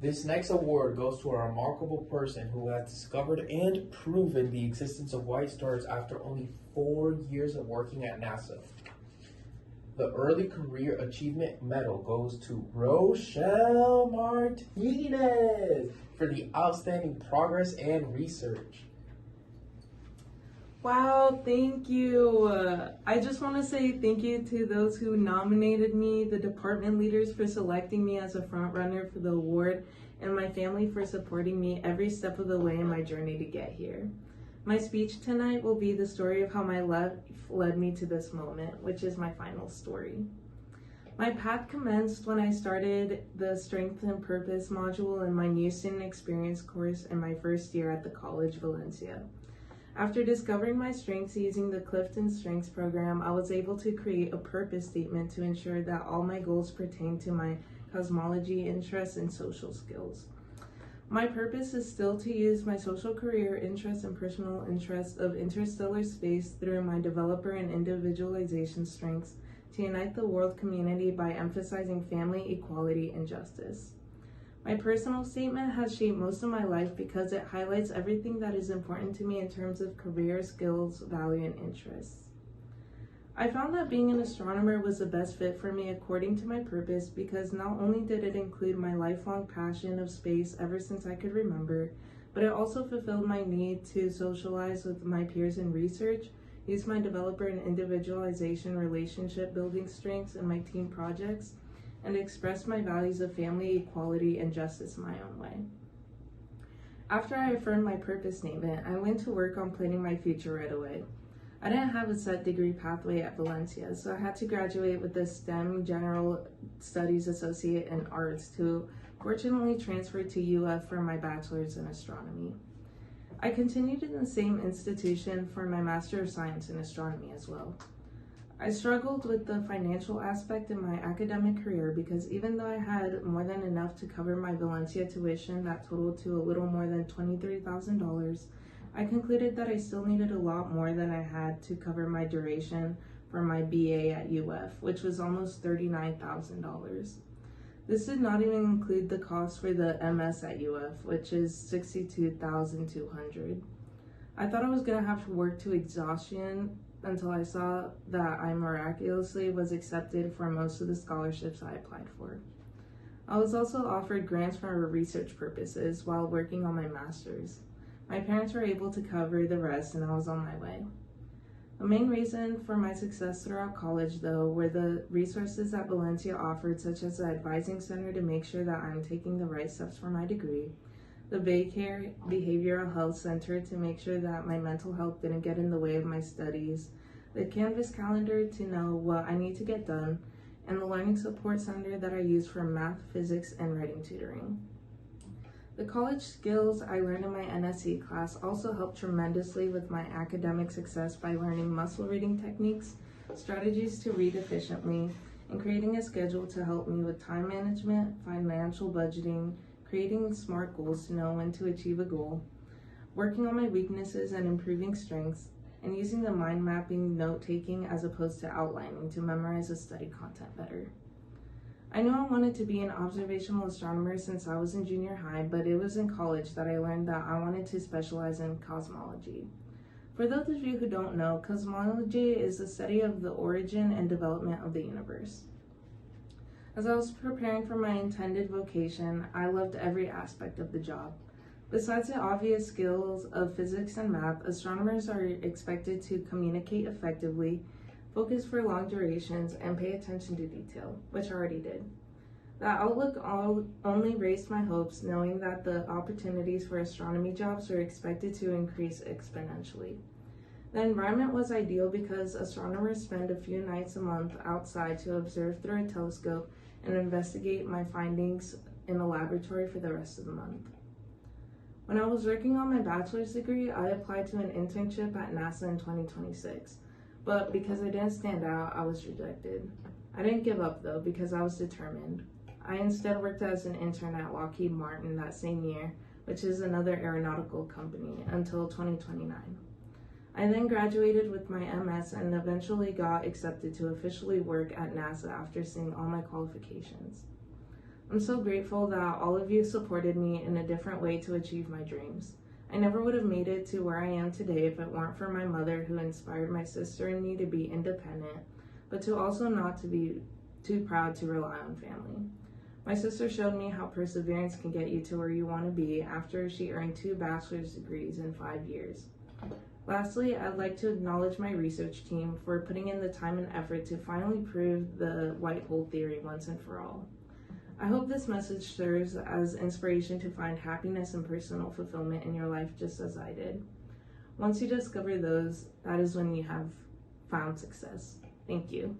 This next award goes to a remarkable person who has discovered and proven the existence of white stars after only 4 years of working at NASA. The Early Career Achievement Medal goes to Rochelle Martinez for the outstanding progress and research. Wow, thank you. I just want to say thank you to those who nominated me, the department leaders for selecting me as a front runner for the award, and my family for supporting me every step of the way in my journey to get here. My speech tonight will be the story of how my life led me to this moment, which is my final story. My path commenced when I started the Strength and Purpose module in my new student experience course in my first year at the College Valencia. After discovering my strengths using the Clifton Strengths program, I was able to create a purpose statement to ensure that all my goals pertain to my cosmology interests and social skills. My purpose is still to use my social career interests and personal interests of interstellar space through my developer and individualization strengths to unite the world community by emphasizing family, equality, and justice. My personal statement has shaped most of my life because it highlights everything that is important to me in terms of career, skills, value, and interests. I found that being an astronomer was the best fit for me according to my purpose because not only did it include my lifelong passion of space ever since I could remember, but it also fulfilled my need to socialize with my peers in research, use my developer and individualization relationship building strengths in my team projects, and express my values of family, equality, and justice my own way. After I affirmed my purpose statement, I went to work on planning my future right away. I didn't have a set degree pathway at Valencia, so I had to graduate with a STEM General Studies Associate in Arts to fortunately transfer to UF for my bachelor's in astronomy. I continued in the same institution for my Master of Science in Astronomy as well. I struggled with the financial aspect in my academic career because even though I had more than enough to cover my Valencia tuition that totaled to a little more than $23,000, I concluded that I still needed a lot more than I had to cover my duration for my BA at UF, which was almost $39,000. This did not even include the cost for the MS at UF, which is $62,200. I thought I was going to have to work to exhaustion until I saw that I miraculously was accepted for most of the scholarships I applied for. I was also offered grants for research purposes while working on my master's. My parents were able to cover the rest and I was on my way. The main reason for my success throughout college, though, were the resources that Valencia offered, such as the advising center to make sure that I'm taking the right steps for my degree, the Baycare Behavioral Health Center to make sure that my mental health didn't get in the way of my studies, the Canvas calendar to know what I need to get done, and the Learning Support Center that I use for math, physics, and writing tutoring. The college skills I learned in my NSE class also helped tremendously with my academic success by learning muscle reading techniques, strategies to read efficiently, and creating a schedule to help me with time management, financial budgeting, creating SMART goals to know when to achieve a goal, working on my weaknesses and improving strengths, and using the mind mapping note-taking as opposed to outlining to memorize the study content better. I knew I wanted to be an observational astronomer since I was in junior high, but it was in college that I learned that I wanted to specialize in cosmology. For those of you who don't know, cosmology is the study of the origin and development of the universe. As I was preparing for my intended vocation, I loved every aspect of the job. Besides the obvious skills of physics and math, astronomers are expected to communicate effectively, focus for long durations, and pay attention to detail, which I already did. That outlook only raised my hopes, knowing that the opportunities for astronomy jobs were expected to increase exponentially. The environment was ideal because astronomers spend a few nights a month outside to observe through a telescope and investigate my findings in a laboratory for the rest of the month. When I was working on my bachelor's degree, I applied to an internship at NASA in 2026. But because I didn't stand out, I was rejected. I didn't give up though because I was determined. I instead worked as an intern at Lockheed Martin that same year, which is another aeronautical company, until 2029. I then graduated with my MS and eventually got accepted to officially work at NASA after seeing all my qualifications. I'm so grateful that all of you supported me in a different way to achieve my dreams. I never would have made it to where I am today if it weren't for my mother, who inspired my sister and me to be independent, but to also not to be too proud to rely on family. My sister showed me how perseverance can get you to where you want to be after she earned 2 bachelor's degrees in 5 years. Lastly, I'd like to acknowledge my research team for putting in the time and effort to finally prove the white hole theory once and for all. I hope this message serves as inspiration to find happiness and personal fulfillment in your life just as I did. Once you discover those, that is when you have found success. Thank you.